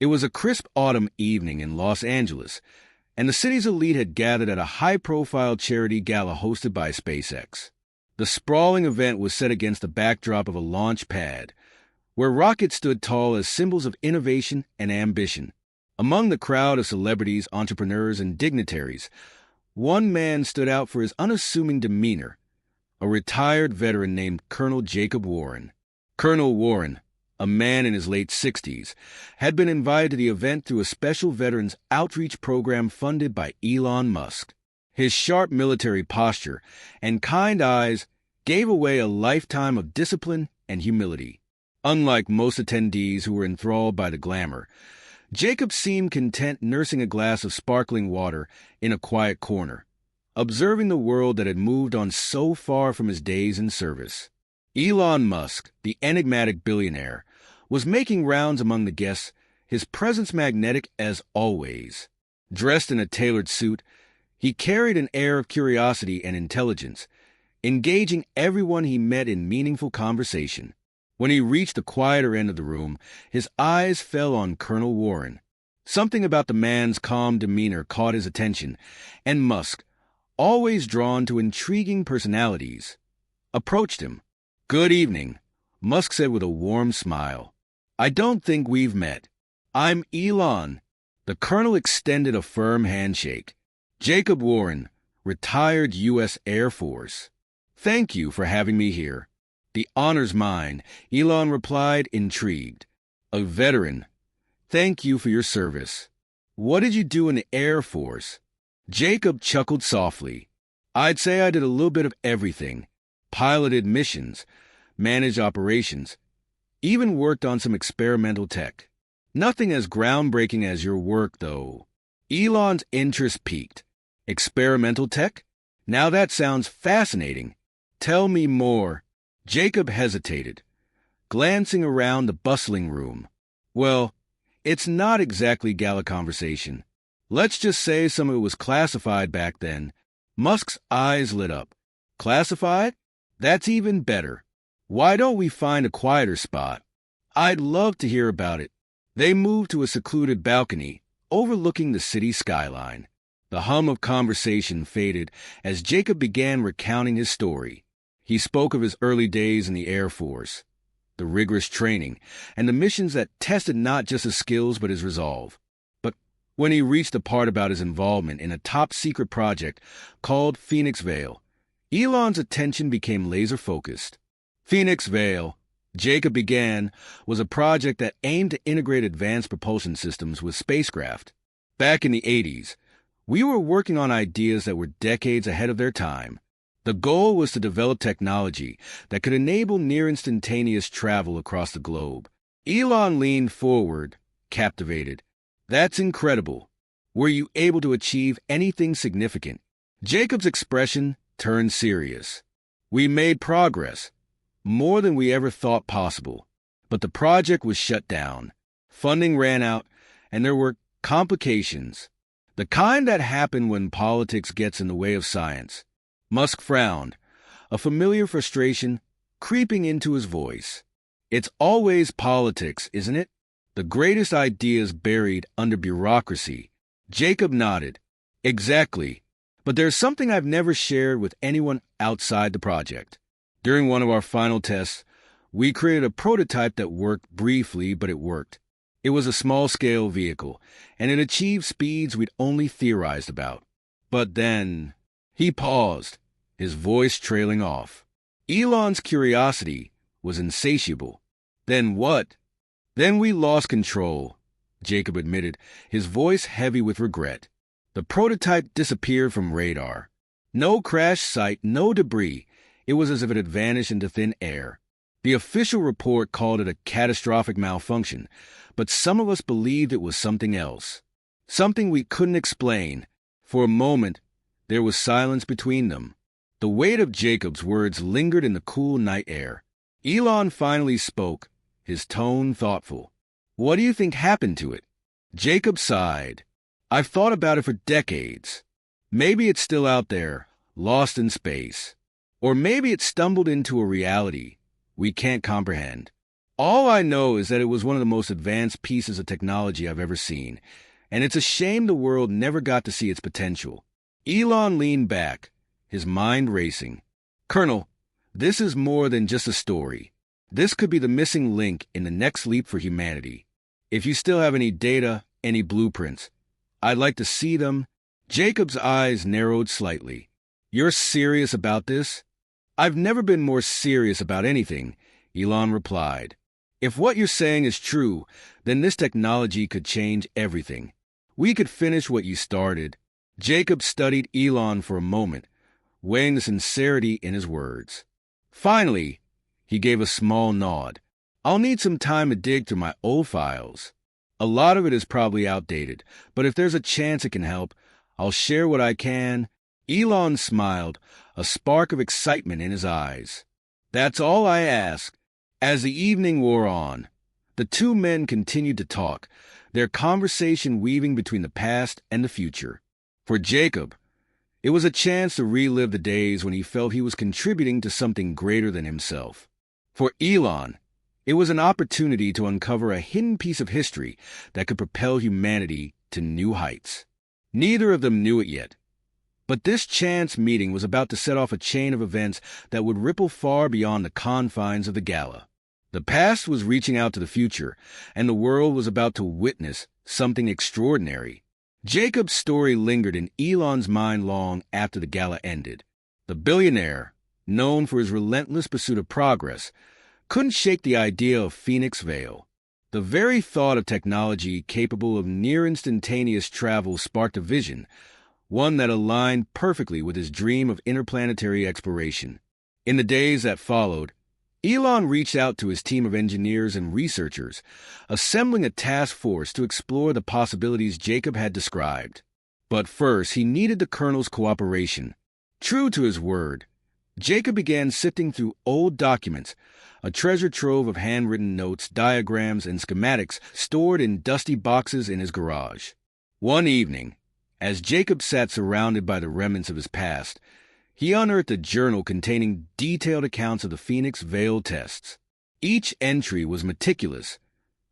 It was a crisp autumn evening in Los Angeles, and the city's elite had gathered at a high-profile charity gala hosted by SpaceX. The sprawling event was set against the backdrop of a launch pad, where rockets stood tall as symbols of innovation and ambition. Among the crowd of celebrities, entrepreneurs, and dignitaries, one man stood out for his unassuming demeanor, a retired veteran named Colonel Jacob Warren. Colonel Warren, a man in his late 60s, had been invited to the event through a special veterans outreach program funded by Elon Musk. His sharp military posture and kind eyes gave away a lifetime of discipline and humility. Unlike most attendees who were enthralled by the glamour, Jacob seemed content nursing a glass of sparkling water in a quiet corner, observing the world that had moved on so far from his days in service. Elon Musk, the enigmatic billionaire, was making rounds among the guests, his presence magnetic as always. Dressed in a tailored suit, he carried an air of curiosity and intelligence, engaging everyone he met in meaningful conversation. When he reached the quieter end of the room, his eyes fell on Colonel Warren. Something about the man's calm demeanor caught his attention, and Musk, always drawn to intriguing personalities, approached him. "Good evening," Musk said with a warm smile. "I don't think we've met. I'm Elon." The colonel extended a firm handshake. "Jacob Warren, retired U.S. Air Force. Thank you for having me here." "The honor's mine," Elon replied, intrigued. "A veteran. Thank you for your service. What did you do in the Air Force?" Jacob chuckled softly. "I'd say I did a little bit of everything. Piloted missions, managed operations, even worked on some experimental tech. Nothing as groundbreaking as your work, though." Elon's interest piqued. "Experimental tech? Now that sounds fascinating. Tell me more." Jacob hesitated, glancing around the bustling room. "Well, it's not exactly gala conversation. Let's just say some of it was classified back then." Musk's eyes lit up. "Classified? That's even better. Why don't we find a quieter spot? I'd love to hear about it." They moved to a secluded balcony overlooking the city skyline. The hum of conversation faded as Jacob began recounting his story. He spoke of his early days in the Air Force, the rigorous training, and the missions that tested not just his skills but his resolve. But when he reached the part about his involvement in a top-secret project called Phoenix Vale, Elon's attention became laser-focused. Phoenix Vale, Jacob began, was a project that aimed to integrate advanced propulsion systems with spacecraft. Back in the 80s, we were working on ideas that were decades ahead of their time. The goal was to develop technology that could enable near-instantaneous travel across the globe. Elon leaned forward, captivated. "That's incredible. Were you able to achieve anything significant?" Jacob's expression turned serious. "We made progress, more than we ever thought possible. But the project was shut down. Funding ran out, and there were complications. The kind that happen when politics gets in the way of science." Musk frowned, a familiar frustration creeping into his voice. "It's always politics, isn't it? The greatest ideas buried under bureaucracy." Jacob nodded. "Exactly. But there's something I've never shared with anyone outside the project. During one of our final tests, we created a prototype that worked briefly, but it worked. It was a small-scale vehicle, and it achieved speeds we'd only theorized about. But then..." He paused, his voice trailing off. Elon's curiosity was insatiable. "Then what?" "Then we lost control," Jacob admitted, his voice heavy with regret. "The prototype disappeared from radar. No crash site, no debris. It was as if it had vanished into thin air. The official report called it a catastrophic malfunction, but some of us believed it was something else. Something we couldn't explain." For a moment, there was silence between them. The weight of Jacob's words lingered in the cool night air. Elon finally spoke, his tone thoughtful. "What do you think happened to it?" Jacob sighed. "I've thought about it for decades. Maybe it's still out there, lost in space. Or maybe it stumbled into a reality we can't comprehend. All I know is that it was one of the most advanced pieces of technology I've ever seen, and it's a shame the world never got to see its potential. Elon leaned back, his mind racing. Colonel, this is more than just a story. This could be the missing link in the next leap for humanity. If you still have any data, any blueprints, I'd like to see them. Jacob's eyes narrowed slightly. You're serious about this? I've never been more serious about anything, Elon replied. If what you're saying is true, then this technology could change everything. We could finish what you started. Jacob studied Elon for a moment, weighing the sincerity in his words. Finally, he gave a small nod. I'll need some time to dig through my old files. A lot of it is probably outdated, but if there's a chance it can help, I'll share what I can. Elon smiled, a spark of excitement in his eyes. That's all I ask. As the evening wore on, the two men continued to talk, their conversation weaving between the past and the future. For Jacob, it was a chance to relive the days when he felt he was contributing to something greater than himself. For Elon, it was an opportunity to uncover a hidden piece of history that could propel humanity to new heights. Neither of them knew it yet, but this chance meeting was about to set off a chain of events that would ripple far beyond the confines of the gala. The past was reaching out to the future, and the world was about to witness something extraordinary. Jacob's story lingered in Elon's mind long after the gala ended. The billionaire, known for his relentless pursuit of progress, couldn't shake the idea of Phoenix Vale. The very thought of technology capable of near-instantaneous travel sparked a vision, one that aligned perfectly with his dream of interplanetary exploration. In the days that followed, Elon reached out to his team of engineers and researchers, assembling a task force to explore the possibilities Jacob had described. But first, he needed the colonel's cooperation. True to his word, Jacob began sifting through old documents, a treasure trove of handwritten notes, diagrams, and schematics stored in dusty boxes in his garage. One evening, as Jacob sat surrounded by the remnants of his past, he unearthed a journal containing detailed accounts of the Phoenix Vale tests. Each entry was meticulous,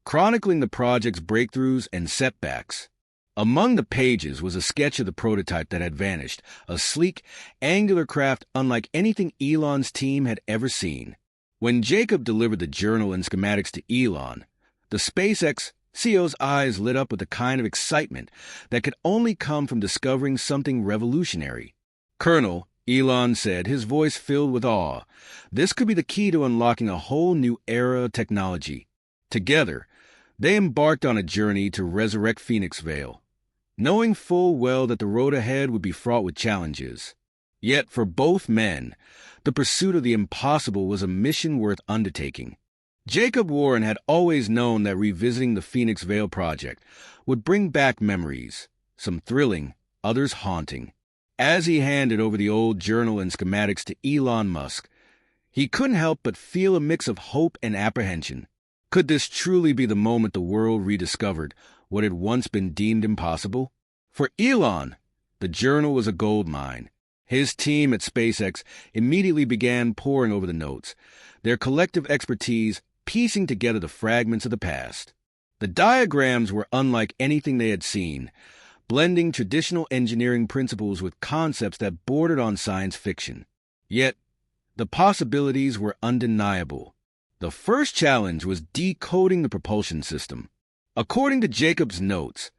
chronicling the project's breakthroughs and setbacks. Among the pages was a sketch of the prototype that had vanished, a sleek, angular craft unlike anything Elon's team had ever seen. When Jacob delivered the journal and schematics to Elon, the SpaceX CEO's eyes lit up with the kind of excitement that could only come from discovering something revolutionary. Colonel, Elon said, his voice filled with awe, this could be the key to unlocking a whole new era of technology. Together, they embarked on a journey to resurrect Phoenix Vale, knowing full well that the road ahead would be fraught with challenges. Yet for both men, the pursuit of the impossible was a mission worth undertaking. Jacob Warren had always known that revisiting the Phoenix Vale project would bring back memories, some thrilling, others haunting. As he handed over the old journal and schematics to Elon Musk, he couldn't help but feel a mix of hope and apprehension. Could this truly be the moment the world rediscovered what had once been deemed impossible? For Elon, the journal was a gold mine. His team at SpaceX immediately began poring over the notes, their collective expertise piecing together the fragments of the past. The diagrams were unlike anything they had seen, blending traditional engineering principles with concepts that bordered on science fiction. Yet, the possibilities were undeniable. The first challenge was decoding the propulsion system. According to Jacob's notes,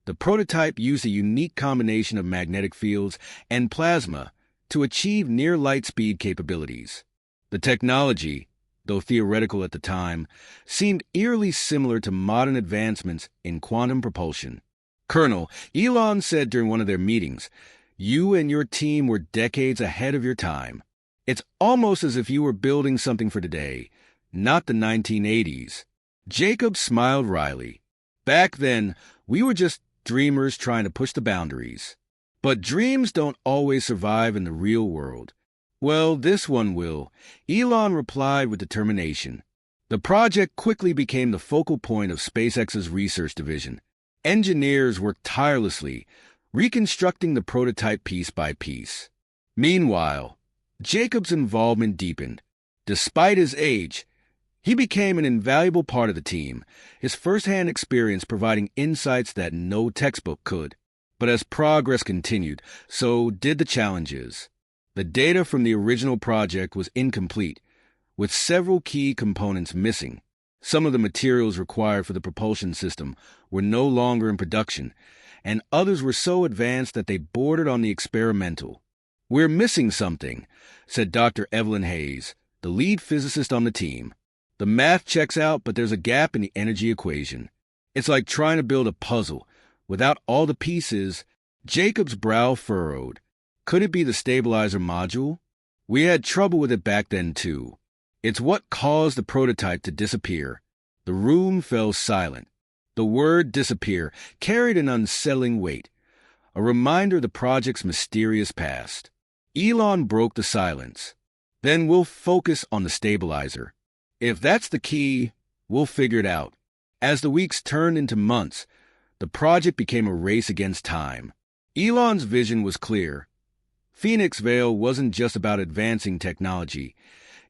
the prototype used a unique combination of magnetic fields and plasma to achieve near-light speed capabilities. The technology, though theoretical at the time, seemed eerily similar to modern advancements in quantum propulsion. Colonel, Elon said during one of their meetings, you and your team were decades ahead of your time. It's almost as if you were building something for today, not the 1980s. Jacob smiled wryly. Back then, we were just dreamers trying to push the boundaries. But dreams don't always survive in the real world. Well, this one will, Elon replied with determination. The project quickly became the focal point of SpaceX's research division. Engineers worked tirelessly, reconstructing the prototype piece by piece. Meanwhile, Jacob's involvement deepened. Despite his age, He became an invaluable part of the team, his first-hand experience providing insights that no textbook could. But as progress continued, so did the challenges. The data from the original project was incomplete, with several key components missing. Some of the materials required for the propulsion system were no longer in production, and others were so advanced that they bordered on the experimental. "We're missing something," said Dr. Evelyn Hayes, the lead physicist on the team. "The math checks out, but there's a gap in the energy equation. It's like trying to build a puzzle. Without all the pieces." Jacob's brow furrowed. Could it be the stabilizer module? We had trouble with it back then, too. It's what caused the prototype to disappear. The room fell silent. The word disappear carried an unsettling weight, a reminder of the project's mysterious past. Elon broke the silence. "Then we'll focus on the stabilizer. If that's the key, we'll figure it out." As the weeks turned into months, the project became a race against time. Elon's vision was clear. Phoenix Vale wasn't just about advancing technology.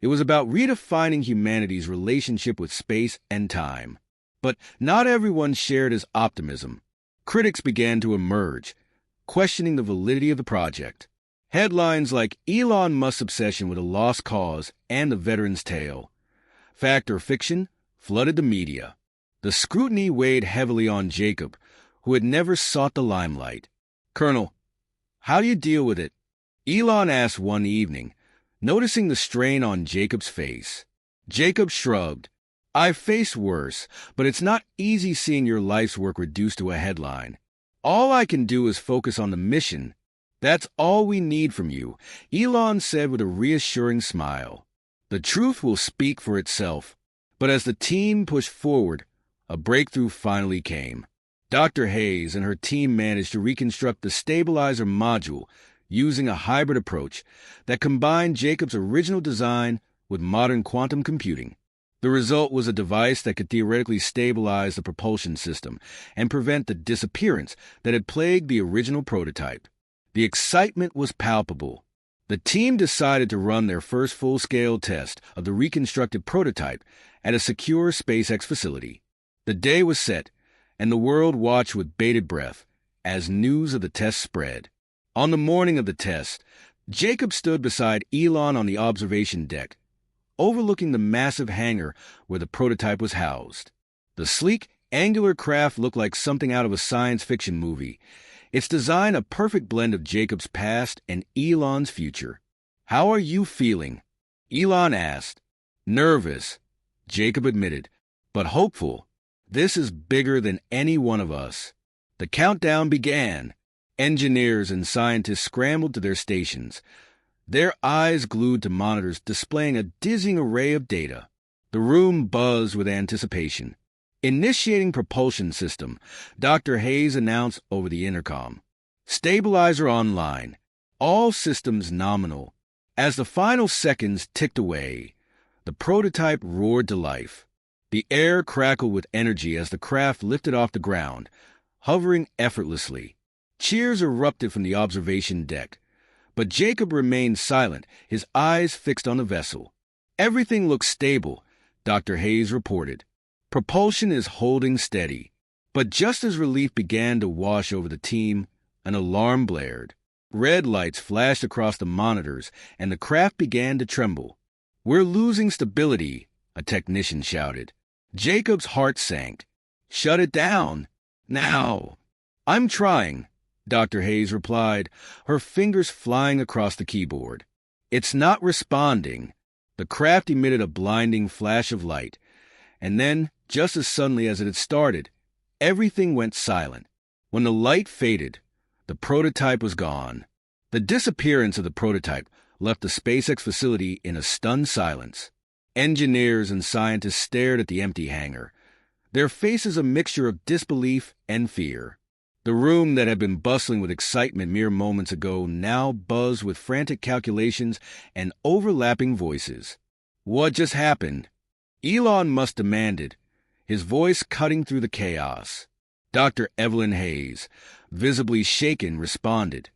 It was about redefining humanity's relationship with space and time. But not everyone shared his optimism. Critics began to emerge, questioning the validity of the project. Headlines like "Elon Musk's obsession with a lost cause" and "The Veteran's Tale," fact or fiction, flooded the media. The scrutiny weighed heavily on Jacob, who had never sought the limelight. "Colonel, how do you deal with it?" Elon asked one evening, noticing the strain on Jacob's face. Jacob shrugged. "I've faced worse, but it's not easy seeing your life's work reduced to a headline. All I can do is focus on the mission. That's all we need from you," Elon said with a reassuring smile. "The truth will speak for itself." But as the team pushed forward, a breakthrough finally came. Dr. Hayes and her team managed to reconstruct the stabilizer module using a hybrid approach that combined Jacob's original design with modern quantum computing. The result was a device that could theoretically stabilize the propulsion system and prevent the disappearance that had plagued the original prototype. The excitement was palpable. The team decided to run their first full-scale test of the reconstructed prototype at a secure SpaceX facility. The day was set, and the world watched with bated breath as news of the test spread. On the morning of the test, Jacob stood beside Elon on the observation deck, overlooking the massive hangar where the prototype was housed. The sleek, angular craft looked like something out of a science fiction movie, its design a perfect blend of Jacob's past and Elon's future. "How are you feeling?" Elon asked. "Nervous," Jacob admitted, "but hopeful. This is bigger than any one of us." The countdown began. Engineers and scientists scrambled to their stations, their eyes glued to monitors displaying a dizzying array of data. The room buzzed with anticipation. "Initiating propulsion system," Dr. Hayes announced over the intercom. "Stabilizer online. All systems nominal." As the final seconds ticked away, the prototype roared to life. The air crackled with energy as the craft lifted off the ground, hovering effortlessly. Cheers erupted from the observation deck, but Jacob remained silent, his eyes fixed on the vessel. "Everything looks stable," Dr. Hayes reported. "Propulsion is holding steady." But just as relief began to wash over the team, an alarm blared. Red lights flashed across the monitors, and the craft began to tremble. "We're losing stability," a technician shouted. Jacob's heart sank. "Shut it down. Now." "I'm trying," Dr. Hayes replied, her fingers flying across the keyboard. "It's not responding." The craft emitted a blinding flash of light, and then, just as suddenly as it had started, everything went silent. When the light faded, the prototype was gone. The disappearance of the prototype left the SpaceX facility in a stunned silence. Engineers and scientists stared at the empty hangar, their faces a mixture of disbelief and fear. The room that had been bustling with excitement mere moments ago now buzzed with frantic calculations and overlapping voices. "What just happened?" Elon Musk demanded, his voice cutting through the chaos. Dr. Evelyn Hayes, visibly shaken, responded.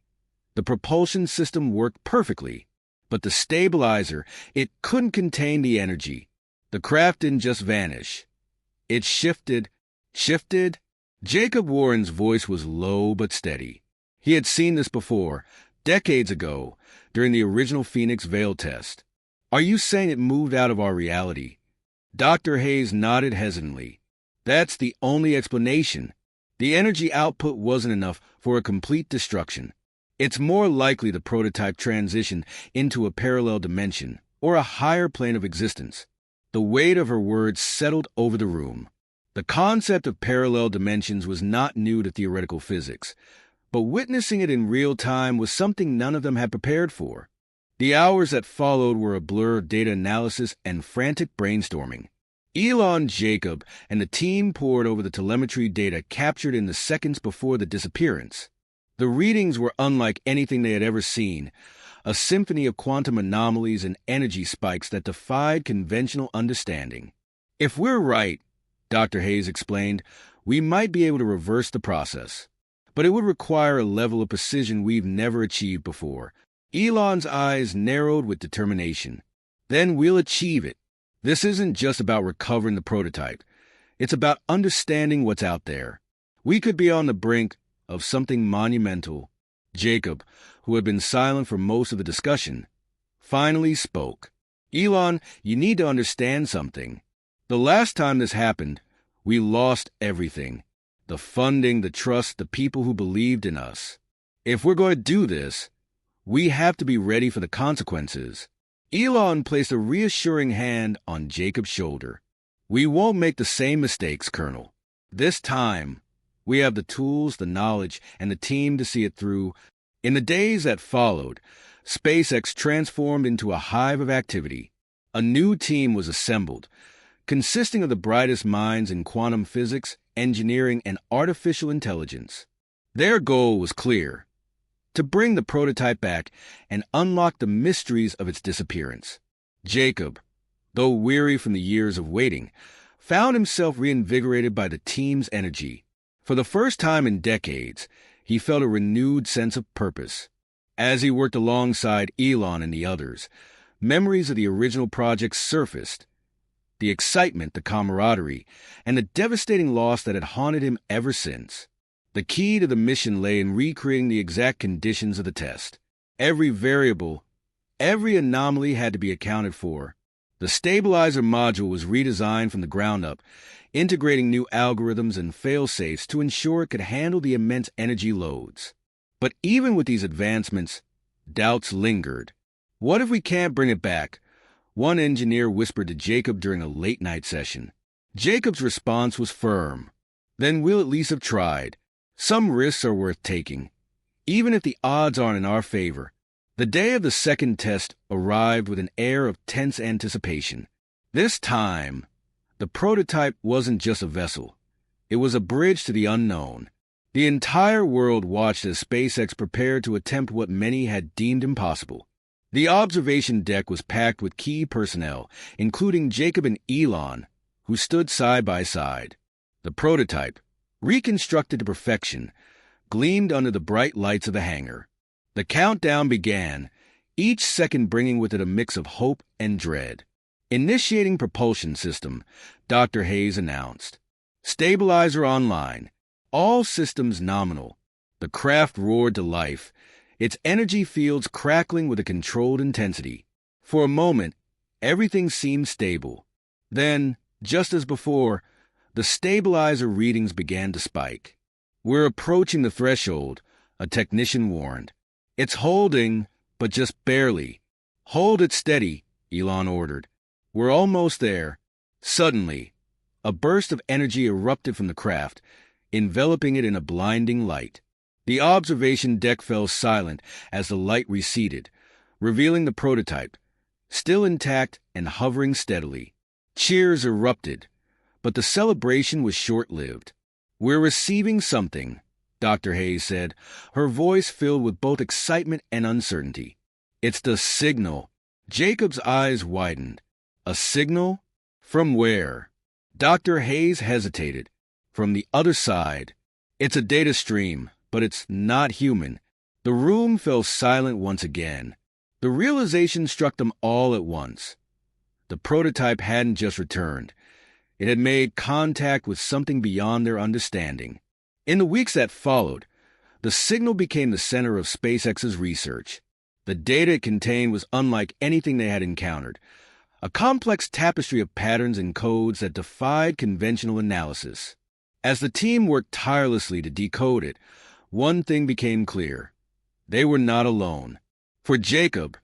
"The propulsion system worked perfectly, but the stabilizer, it couldn't contain the energy. The craft didn't just vanish. It shifted. Shifted? Jacob Warren's voice was low but steady. He had seen this before, decades ago, during the original Phoenix Veil test. Are you saying it moved out of our reality? Dr. Hayes nodded hesitantly. That's the only explanation. The energy output wasn't enough for a complete destruction. It's more likely the prototype transitioned into a parallel dimension, or a higher plane of existence. The weight of her words settled over the room. The concept of parallel dimensions was not new to theoretical physics, but witnessing it in real time was something none of them had prepared for. The hours that followed were a blur of data analysis and frantic brainstorming. Elon, Jacob, and the team pored over the telemetry data captured in the seconds before the disappearance. The readings were unlike anything they had ever seen, a symphony of quantum anomalies and energy spikes that defied conventional understanding. If we're right, Dr. Hayes explained, we might be able to reverse the process. But it would require a level of precision we've never achieved before. Elon's eyes narrowed with determination. Then we'll achieve it. This isn't just about recovering the prototype. It's about understanding what's out there. We could be on the brink of something monumental. Jacob, who had been silent for most of the discussion, finally spoke. Elon, you need to understand something. The last time this happened, we lost everything. The funding, the trust, the people who believed in us. If we're going to do this, we have to be ready for the consequences. Elon placed a reassuring hand on Jacob's shoulder. We won't make the same mistakes, Colonel. This time, we have the tools, the knowledge, and the team to see it through. In the days that followed, SpaceX transformed into a hive of activity. A new team was assembled, consisting of the brightest minds in quantum physics, engineering, and artificial intelligence. Their goal was clear: to bring the prototype back and unlock the mysteries of its disappearance. Jacob, though weary from the years of waiting, found himself reinvigorated by the team's energy. For the first time in decades, he felt a renewed sense of purpose. As he worked alongside Elon and the others, memories of the original project surfaced. The excitement, the camaraderie, and the devastating loss that had haunted him ever since. The key to the mission lay in recreating the exact conditions of the test. Every variable, every anomaly had to be accounted for. The stabilizer module was redesigned from the ground up, integrating new algorithms and fail-safes to ensure it could handle the immense energy loads. But even with these advancements, doubts lingered. What if we can't bring it back? One engineer whispered to Jacob during a late-night session. Jacob's response was firm. Then we'll at least have tried. Some risks are worth taking, even if the odds aren't in our favor. The day of the second test arrived with an air of tense anticipation. This time, the prototype wasn't just a vessel. It was a bridge to the unknown. The entire world watched as SpaceX prepared to attempt what many had deemed impossible. The observation deck was packed with key personnel, including Jacob and Elon, who stood side by side. The prototype, reconstructed to perfection, gleamed under the bright lights of the hangar. The countdown began, each second bringing with it a mix of hope and dread. Initiating propulsion system, Dr. Hayes announced. Stabilizer online. All systems nominal. The craft roared to life, its energy fields crackling with a controlled intensity. For a moment, everything seemed stable. Then, just as before, the stabilizer readings began to spike. We're approaching the threshold, a technician warned. It's holding, but just barely. Hold it steady, Elon ordered. We're almost there. Suddenly, a burst of energy erupted from the craft, enveloping it in a blinding light. The observation deck fell silent as the light receded, revealing the prototype, still intact and hovering steadily. Cheers erupted, but the celebration was short-lived. We're receiving something, Dr. Hayes said, her voice filled with both excitement and uncertainty. It's the signal. Jacob's eyes widened. A signal? From where? Dr. Hayes hesitated. From the other side. It's a data stream, but it's not human. The room fell silent once again. The realization struck them all at once. The prototype hadn't just returned. It had made contact with something beyond their understanding. In the weeks that followed, the signal became the center of SpaceX's research. The data it contained was unlike anything they had encountered, a complex tapestry of patterns and codes that defied conventional analysis. As the team worked tirelessly to decode it, one thing became clear. They were not alone. For Jacob,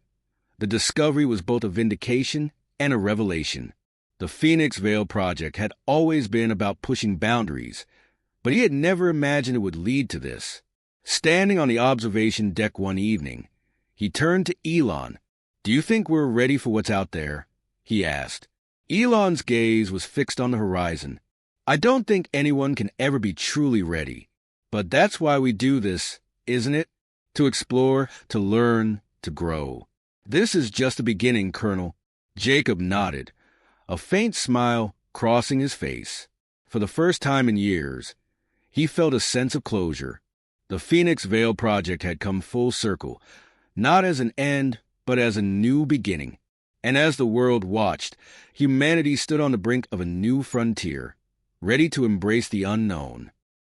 the discovery was both a vindication and a revelation. The Phoenix Veil project had always been about pushing boundaries, but he had never imagined it would lead to this. Standing on the observation deck one evening, he turned to Elon. "Do you think we're ready for what's out there?" he asked. Elon's gaze was fixed on the horizon. "I don't think anyone can ever be truly ready. But that's why we do this, isn't it? To explore, to learn, to grow." "This is just the beginning, Colonel." Jacob nodded, a faint smile crossing his face. For the first time in years, he felt a sense of closure. The Phoenix Veil project had come full circle, not as an end, but as a new beginning. And as the world watched, humanity stood on the brink of a new frontier, ready to embrace the unknown.